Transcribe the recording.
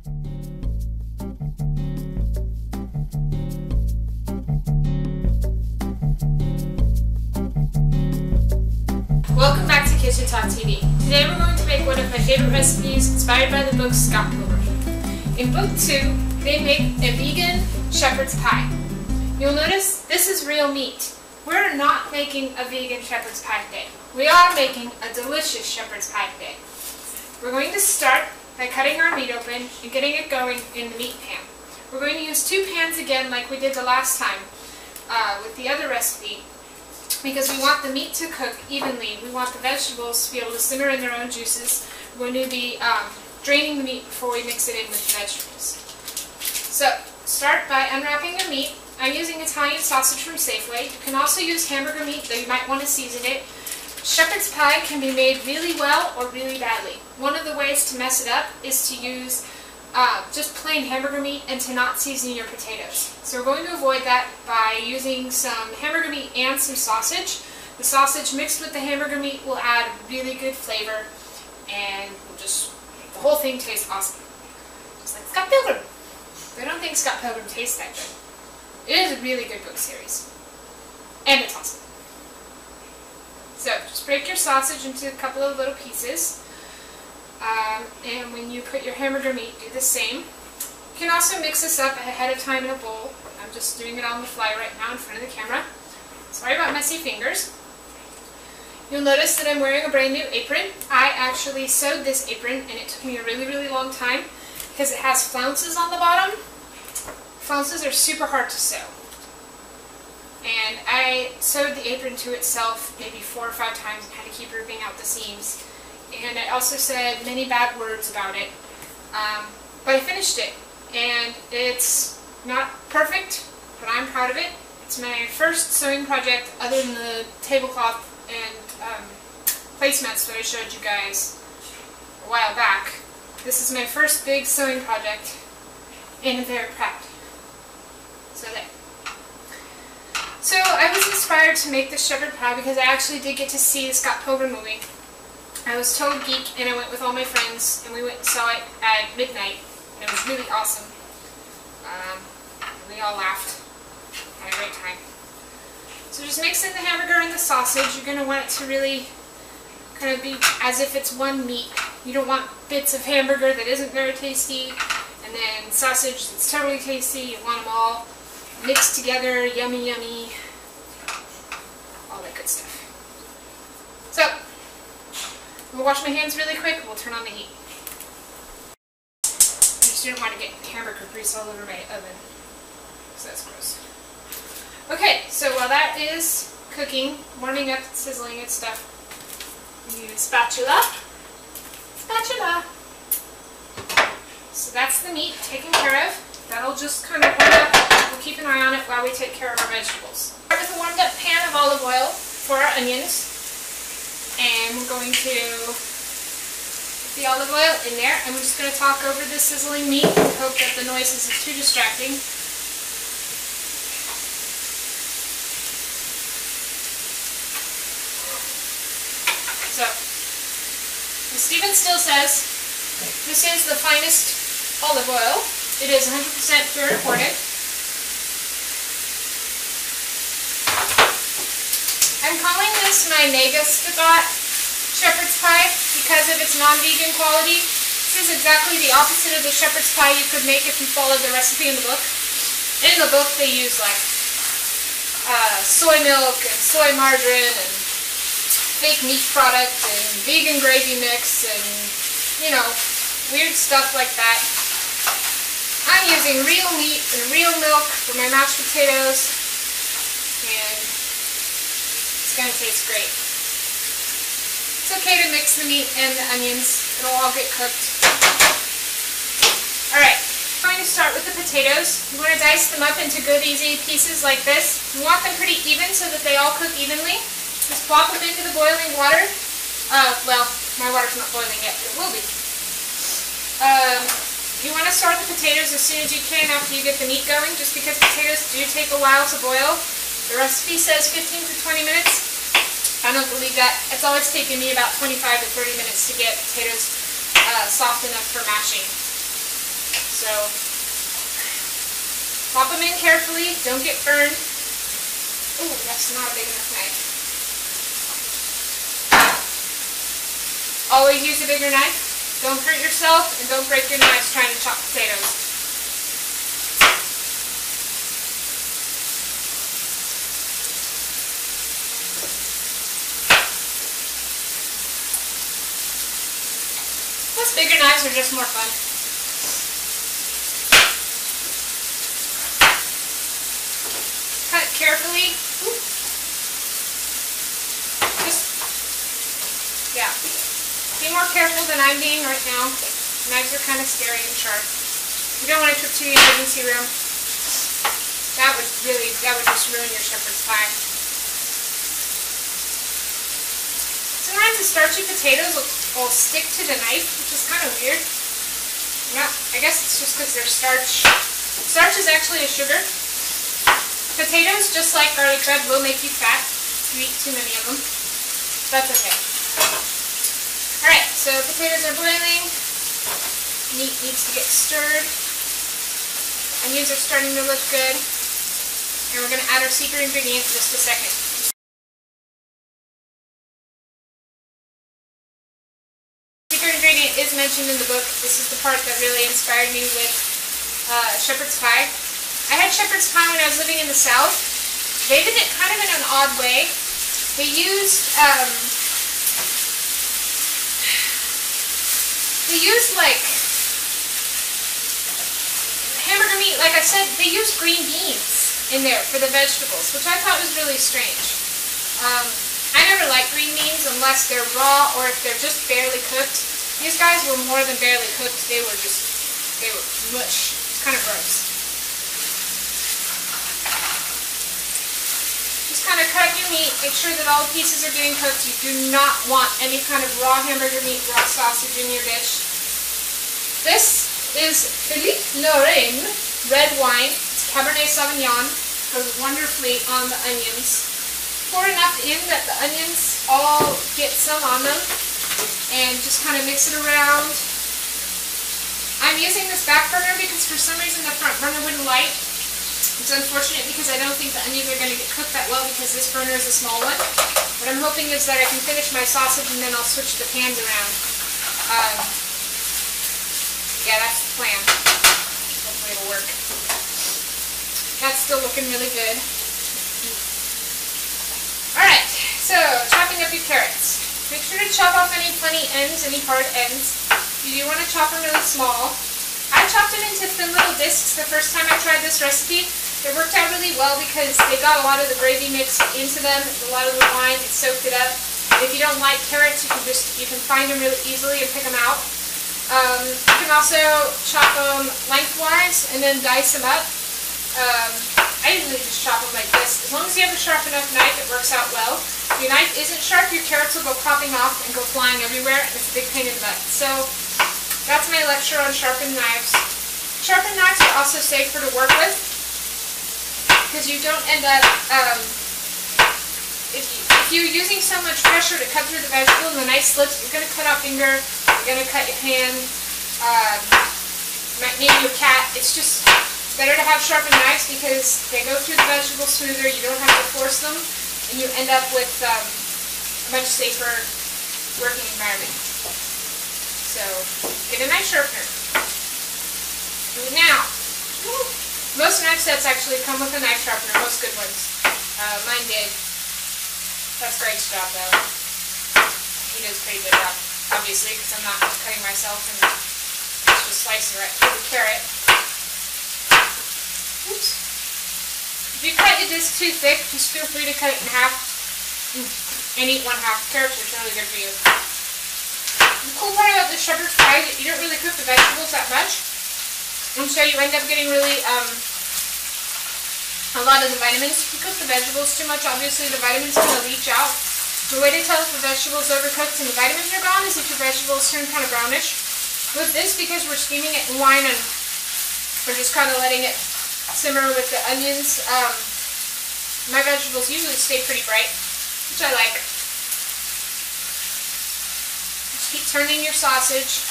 Welcome back to KitchenTalkTV. Today we're going to make one of my favorite recipes inspired by the book Scott Pilgrim. In book 2, they make a vegan shepherd's pie. You'll notice this is real meat. We're not making a vegan shepherd's pie today. We are making a delicious shepherd's pie today. We're going to start by cutting our meat open and getting it going in the meat pan. We're going to use 2 pans again like we did the last time with the other recipe, because we want the meat to cook evenly. We want the vegetables to be able to simmer in their own juices. We're going to be draining the meat before we mix it in with the vegetables. So, start by unwrapping your meat. I'm using Italian sausage from Safeway. You can also use hamburger meat, though you might want to season it. Shepherd's pie can be made really well or really badly. One of the ways to mess it up is to use just plain hamburger meat and to not season your potatoes. So we're going to avoid that by using some hamburger meat and some sausage. The sausage mixed with the hamburger meat will add really good flavor, and the whole thing tastes awesome. Just like Scott Pilgrim. I don't think Scott Pilgrim tastes that good. It is a really good book series. And it's awesome. So just break your sausage into a couple of little pieces. And when you put your hamburger meat, do the same. You can also mix this up ahead of time in a bowl. I'm just doing it on the fly right now in front of the camera. Sorry about messy fingers. You'll notice that I'm wearing a brand new apron. I actually sewed this apron, and it took me a really, really long time because it has flounces on the bottom. Flounces are super hard to sew. And I sewed the apron to itself maybe 4 or 5 times and had to keep ripping out the seams. And I also said many bad words about it. But I finished it. And it's not perfect, but I'm proud of it. It's my first sewing project other than the tablecloth and placemats that I showed you guys a while back. This is my first big sewing project, and I'm very proud. So there. So I was inspired to make this shepherd pie because I actually did get to see the Scott Pilgrim movie. I was total geek, and I went with all my friends, and we went and saw it at midnight, and it was really awesome. We all laughed. Had a great time. So just mix in the hamburger and the sausage. You're going to want it to really kind of be as if it's one meat. You don't want bits of hamburger that isn't very tasty, and then sausage that's totally tasty. You want them all mixed together, yummy, yummy, all that good stuff. So, I'm going to wash my hands really quick, we'll turn on the heat. I just didn't want to get hamburger grease all over my oven, because that's gross. Okay, so while that is cooking, warming up, sizzling and stuff, we use spatula. Spatula! So that's the meat taken care of. That'll just kind of warm up. We'll keep an eye on it while we take care of our vegetables. Start with a warmed up pan of olive oil for our onions. And we're going to put the olive oil in there. And we're just going to talk over the sizzling meat and hope that the noise isn't too distracting. So, as Stephen Still says, this is the finest olive oil. It is 100% pure imported. I'm calling this my mega Scott shepherd's pie because of its non-vegan quality. This is exactly the opposite of the shepherd's pie you could make if you followed the recipe in the book. In the book they use like soy milk and soy margarine and fake meat product and vegan gravy mix and, you know, weird stuff like that. I'm using real meat and real milk for my mashed potatoes, and it's going to taste great. It's okay to mix the meat and the onions. It'll all get cooked. Alright, I'm going to start with the potatoes. You want to dice them up into good, easy pieces like this. You want them pretty even so that they all cook evenly. Just plop them into the boiling water. Well, my water's not boiling yet, but it will be. You want to start the potatoes as soon as you can after you get the meat going, just because potatoes do take a while to boil. The recipe says 15 to 20 minutes. I don't believe that. It's always taken me about 25 to 30 minutes to get potatoes soft enough for mashing. So pop them in carefully, don't get burned. Ooh, that's not a big enough knife. Always use a bigger knife. Don't hurt yourself and don't break your knives trying to chop potatoes. Plus, bigger knives are just more fun. Cut it carefully. Yeah. Be more careful than I'm being right now. Knives are kind of scary and sharp. You don't want to trip to the emergency room. That would just ruin your shepherd's pie. Sometimes the starchy potatoes will stick to the knife, which is kind of weird. Yeah, I guess it's just because they're starch. Starch is actually a sugar. Potatoes, just like garlic bread, will make you fat if you eat too many of them. That's okay. Alright, so potatoes are boiling. Meat needs to get stirred. Onions are starting to look good. And we're going to add our secret ingredient in just a second. Secret ingredient is mentioned in the book. This is the part that really inspired me with shepherd's pie. I had shepherd's pie when I was living in the South. They did it kind of in an odd way. They used like hamburger meat, like I said, they used green beans in there for the vegetables, which I thought was really strange. I never like green beans unless they're raw or if they're just barely cooked. These guys were more than barely cooked. They were mush. It's kind of gross. Just kind of cut your meat. Make sure that all the pieces are getting cooked. You do not want any kind of raw hamburger meat, raw sausage in your dish. This is Philippe Lorraine red wine. It's Cabernet Sauvignon. Goes wonderfully on the onions. Pour enough in that the onions all get some on them. And just kind of mix it around. I'm using this back burner because for some reason the front burner wouldn't light. It's unfortunate because I don't think the onions are going to get cooked that well because this burner is a small one. What I'm hoping is that I can finish my sausage and then I'll switch the pans around. Yeah, that's the plan. Hopefully it'll work. That's still looking really good. Alright, so chopping up your carrots. Make sure to chop off any funny ends, any hard ends. You do want to chop them really small. I chopped them into thin little discs the first time I tried this recipe. It worked out really well because they got a lot of the gravy mixed into them, a lot of the wine, it soaked it up. And if you don't like carrots, you can find them really easily and pick them out. You can also chop them lengthwise and then dice them up. I usually just chop them like this. As long as you have a sharp enough knife, it works out well. If your knife isn't sharp, your carrots will go popping off and go flying everywhere, and it's a big pain in the butt. So that's my lecture on sharpened knives. Sharpened knives are also safer to work with because you don't end up, if you're using so much pressure to cut through the vegetable and the knife slips, you're going to cut out finger, you're going to cut your hand, maybe your cat. It's just better to have sharpened knives because they go through the vegetables smoother, you don't have to force them, and you end up with a much safer working environment. So, get a knife sharpener. Do it now. Most knife sets actually come with a knife sharpener, most good ones. Mine did. That's Greg's job though. He does a pretty good job, obviously, because I'm not cutting myself and just slicing right through the carrot. Oops. If you cut your disc too thick, just feel free to cut it in half and eat one half. Carrots are really good for you. The cool part about this shepherd's pie is that you don't really cook the vegetables that much, and so you end up getting really a lot of the vitamins. If you cook the vegetables too much, obviously the vitamins are going to leach out. The way to tell if the vegetable is overcooked and the vitamins are gone is if your vegetables turn kind of brownish. With this, because we're steaming it in wine and we're just kind of letting it simmer with the onions, my vegetables usually stay pretty bright, which I like. Just keep turning your sausage.